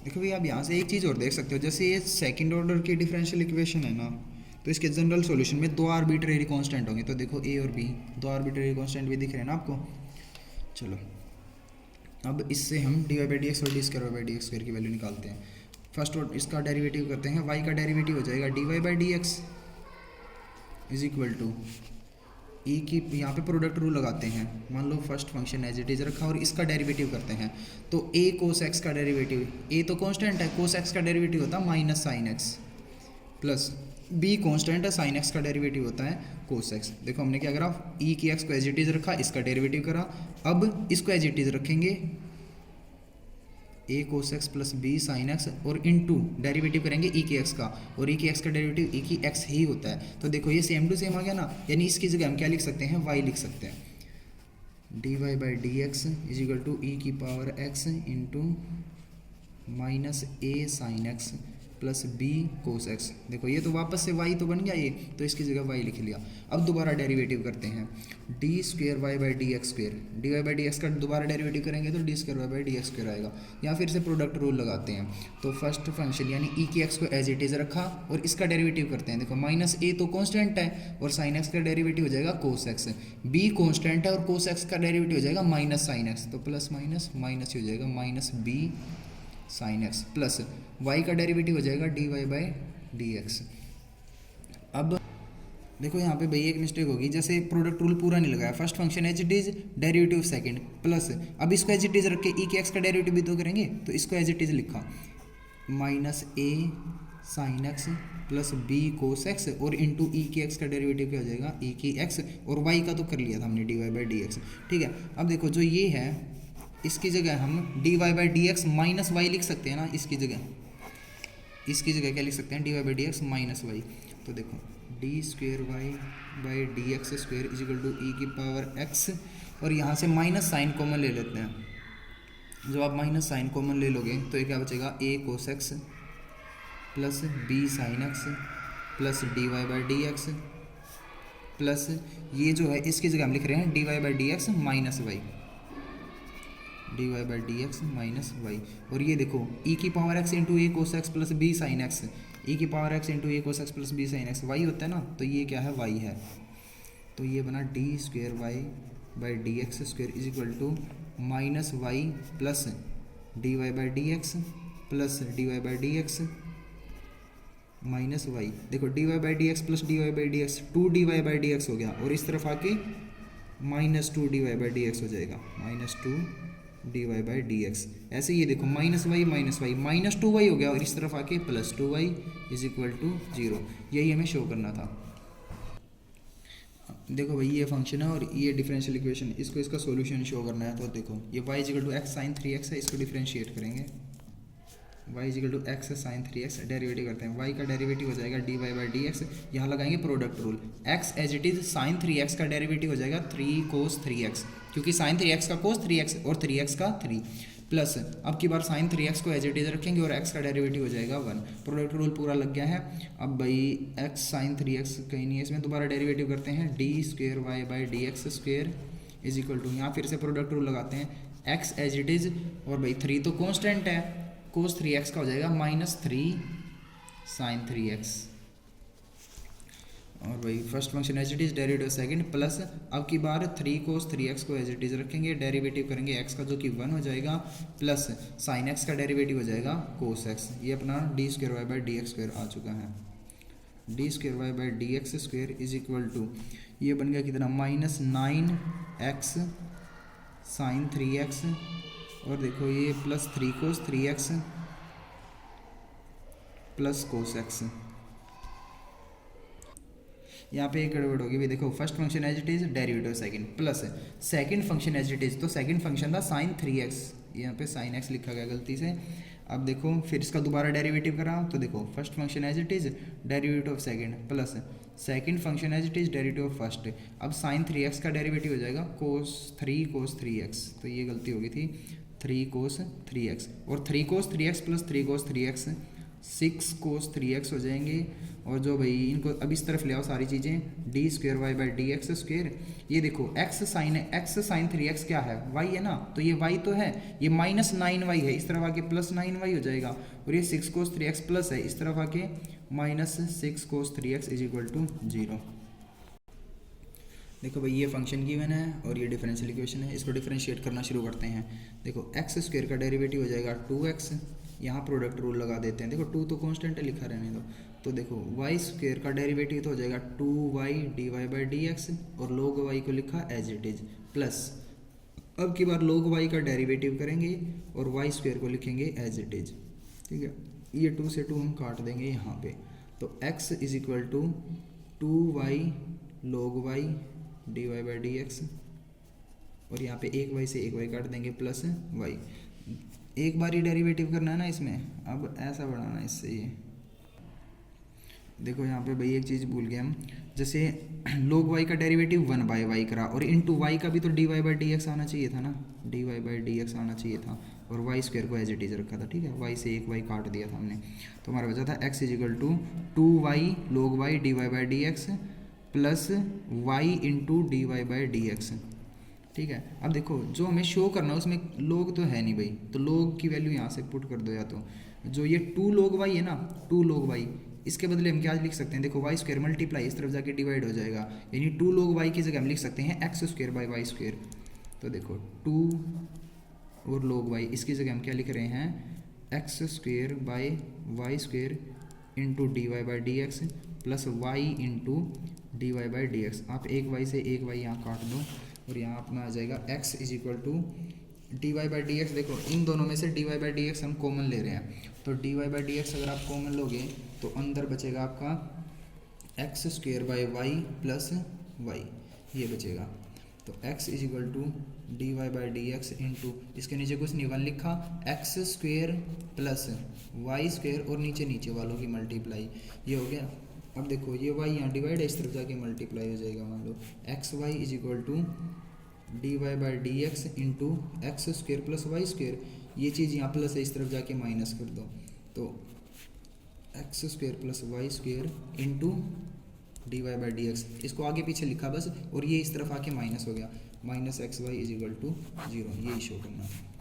देखो भैया, आप यहाँ से एक चीज़ और देख सकते हो, जैसे ये सेकंड ऑर्डर की डिफरेंशियल इक्वेशन है ना, तो इसके जनरल सॉल्यूशन में दो आर्बिट्रेरी कांस्टेंट होंगे। तो देखो ए और बी दो आर्बिट्रेरी कांस्टेंट भी दिख रहे हैं ना आपको। चलो, अब इससे हम D Y by D x और D square by D X square की वैल्यू निकालते हैं। फर्स्ट और इसका डेरिवेटिव करते हैं, वाई का डेरिवेटिव हो जाएगा D Y by D X is equal to E की, यहाँ पे प्रोडक्ट रूल लगाते हैं। मान लो first function as it is रखा और इसका डेरिवेटिव करते हैं, तो ए कोस एक्स का डेरिवेटिव, ए तो कांस्टेंट है, कोस एक्स का डेरिवेटिव होता है minus sine x, plus be constant है, साइन एक्स का डेरिवेटिव होता है कोस एक्स। देखो हमने क्या करा, ई की एक्स को एज इट इज रखा, इसका डेरिवेटिव करा। अब इसको एज इट इज रखेंगे, A cos X plus B sine X, और इनटू डेरिवेटिव करेंगे ई की एक्स का, और ई की एक्स का डेरिवेटिव ई की एक्स ही होता है। तो देखो ये सेम टू सेम आ गया ना, यानी इसकी जगह हम क्या लिख सकते हैं, वाई लिख सकते हैं। D Y by D X is equal to E की power X into minus A sine x plus B cos X. देखो ये तो वापस से y तो बन गया ये, तो इसकी जगह y लिख लिया। अब दोबारा डेरिवेटिव करते हैं, d square Y by D x square, d Y by D x का दोबारा डेरिवेटिव करेंगे तो d square Y by D x square आएगा। या फिर से प्रोडक्ट रूल लगाते हैं, तो फर्स्ट फंक्शन यानी ई की एक्स को एज इट इज रखा और इसका डेरिवेटिव करते हैं। देखो माइनस ए तो कॉन्स्टेंट है और साइन एक्स का डेरिवेटिव हो जाएगा कोस एक्स, बी कॉन्स्टेंट है और कोस एक्स का डेरिवेटिव हो जाएगा माइनस साइन एक्स, तो प्लस माइनस माइनस ही हो जाएगा, minus b sine x plus y का डेरिवेटिव हो जाएगा D Y by D x. अब देखो यहाँ पे भाई एक मिस्टेक होगी, जैसे प्रोडक्ट रूल पूरा नहीं लगाया, first function as it is derivative second plus, अब इसको एज इट इज रख के ई के एक्स का डेरिवेटिव भी तो करेंगे, तो इसको एज इट इज लिखा minus A sine x plus B cos X, और इंटू ई के एक्स का डेरिवेटिव क्या हो जाएगा, ई की एक्स, और वाई का तो कर लिया था हमने d Y by D x. ठीक है, अब देखो जो ये है इसकी जगह हम D Y by D x minus y लिख सकते हैं ना, इसकी जगह क्या लिख सकते हैं, D Y by D x minus Y. तो देखो D square Y by D x square is equal to E की पावर एक्स, और यहाँ से माइनस साइन कॉमन ले लेते हैं। जब आप माइनस साइन कॉमन ले लोगे तो ये क्या बचेगा, A cos X plus B sine x plus D Y by D x plus ये जो है इसकी जगह हम लिख रहे हैं D Y by D x minus Y, D Y by D x minus Y. और ये देखो ई की power X into A cos X plus B sine X, E की power X into A cos X plus B sine X Y होता है ना, तो ये क्या है, वाई है। तो ये बना D square Y by D x square is equal to minus Y plus D Y by D x plus D Y by D x minus Y. देखो D Y by D x plus D Y by D X, two D Y by D X हो गया, और इस तरफ आके minus two D Y by D X हो जाएगा, minus two D Y by D x. ऐसे ये देखो minus y minus two y हो गया, और इस तरफ आके plus two y is equal to zero. यही हमें शो करना था। देखो भाई ये फंक्शन है और ये डिफरेंशियल इक्वेशन, इसको इसका सॉल्यूशन शो करना है। तो देखो ये y is equal to x sine 3x है, इसको डिफरेंशिएट करेंगे, y is equal to x sine 3x, derivative करते हैं, y का डेरिवेटिव हो जाएगा D Y by D x, यहाँ लगाएंगे product rule, x as it is sine 3x का डेरिवेटिव हो जाएगा 3 कोस 3x, क्योंकि साइन 3x का कोस 3x और 3x का 3, प्लस अब की बार साइन 3x को एज इट इज रखेंगे और x का डेरिवेटिव हो जाएगा 1। प्रोडक्ट रूल पूरा लग गया है। अब भाई x साइन 3x कहीं नहीं है, इसमें दोबारा डेरिवेटिव करते हैं, d square Y by D x square is equal to, यहाँ फिर से प्रोडक्ट रूल लगाते हैं, x एज इट इज, और भाई 3 तो कॉन्स्टेंट है, कोस 3x का हो जाएगा माइनस 3 साइन 3x, और भाई first function as it is derivative second plus अब की बार 3 कोस 3x को एज इट इज रखेंगे, डेरिवेटिव करेंगे x का जो कि 1 हो जाएगा, प्लस साइन x का डेरिवेटिव हो जाएगा कोस x। ये अपना D square Y by D x square आ चुका है, D square Y by D x square is equal to, ये बन गया कितना, माइनस 9x साइन 3x, और देखो ये plus 3 cos 3x plus cos x। यहाँ पे एक गड़बड़ होगी भी, देखो first function as it is derivative second plus second function as it is, तो सेकंड फंक्शन था साइन 3x, यहाँ पे साइन x लिखा गया गलती से। अब देखो फिर इसका दोबारा डेरिवेटिव करा, तो देखो first function as it is derivative of second plus second function as it is derivative of first. अब साइन 3x का डेरिवेटिव हो जाएगा कोस 3x, तो ये गलती हो गई थी 3 कोस 3x, और 3 cos 3x plus 3 cos 3x 6 cos 3x हो जाएंगे। और जो भाई इनको अब इस तरफ ले आओ सारी चीज़ें, d square Y by D x square. ये देखो x साइन 3x क्या है, y है ना, तो ये y तो है, ये -9y है, इस तरफ आके +9y हो जाएगा। और ये 6 cos 3x प्लस है, इस तरफ आके -6 cos 3x is equal to 0। देखो भाई ये फंक्शन गिवन है और ये डिफरेंशियल इक्वेशन है, इसको डिफरेंशिएट करना शुरू करते हैं। देखो एक्स स्क्वेयर का डेरिवेटिव हो जाएगा 2x, यहाँ प्रोडक्ट रूल लगा देते हैं। देखो 2 तो कांस्टेंट है, लिखा रहने दो। तो देखो वाई स्क्वेयर का डेरिवेटिव तो हो जाएगा 2y dy by D x, और log y को लिखा एज इट इज, प्लस अब की बार log y का डेरिवेटिव करेंगे और y स्क्वेयर को लिखेंगे एज इट इज। ठीक है, ये 2 से 2 हम काट देंगे यहाँ पे। तो x is equal to 2y log y dy by D x, और यहाँ पे 1y से 1y काट देंगे प्लस y। एक बार ही डेरिवेटिव करना है ना इसमें, अब ऐसा बढ़ाना है इससे। ये देखो यहाँ पे भाई एक चीज़ भूल गए हम, जैसे log y का डेरिवेटिव 1 बाई वाई करा, और इनटू y का भी तो dy बाई डी एक्स आना चाहिए था ना, dy बाई डी एक्स आना चाहिए था, और y स्क्वायर को एज इट इज रखा था। ठीक है, y से 1y काट दिया था हमने, तो हमारा बचा था x is equal to 2y log y dy by D x plus y into d Y by D x. ठीक है, अब देखो जो हमें शो करना है उसमें log तो है नहीं भाई, तो log की वैल्यू यहाँ से पुट कर दो। या तो जो ये 2 log y है ना, 2 log y, इसके बदले हम क्या लिख सकते हैं, देखो वाई स्क्वायर मल्टीप्लाई इस तरफ जाके डिवाइड हो जाएगा, यानी 2 log y की जगह हम लिख सकते हैं x square by y square. तो देखो 2 और log y, इसकी जगह हम क्या लिख रहे हैं, x square by y square into d Y by D x plus y into d Y by D x. आप एक वाई से एक वाई यहाँ काट दो, और यहाँ अपना आ जाएगा x is equal to D Y by D x. देखो इन दोनों में से d Y by D x हम कॉमन ले रहे हैं, तो d Y by D x अगर आप कॉमन लोगे तो अंदर बचेगा आपका x square by y plus y, ये बचेगा। तो x is equal to D Y by D x into, इसके नीचे कुछ नहीं, 1 लिखा, x square plus Y square, और नीचे नीचे वालों की मल्टीप्लाई, ये हो गया। अब देखो ये y यहाँ डिवाइड है, इस तरफ जाके मल्टीप्लाई हो जाएगा। मान लो X Y is equal to D Y by D x into X square plus Y square, ये चीज़ यहाँ प्लस है, इस तरफ जाके माइनस कर दो, तो x square plus Y square into d Y by D x, इसको आगे पीछे लिखा बस, और ये इस तरफ आके माइनस हो गया, minus x Y is equal to 0, ये शो करना है।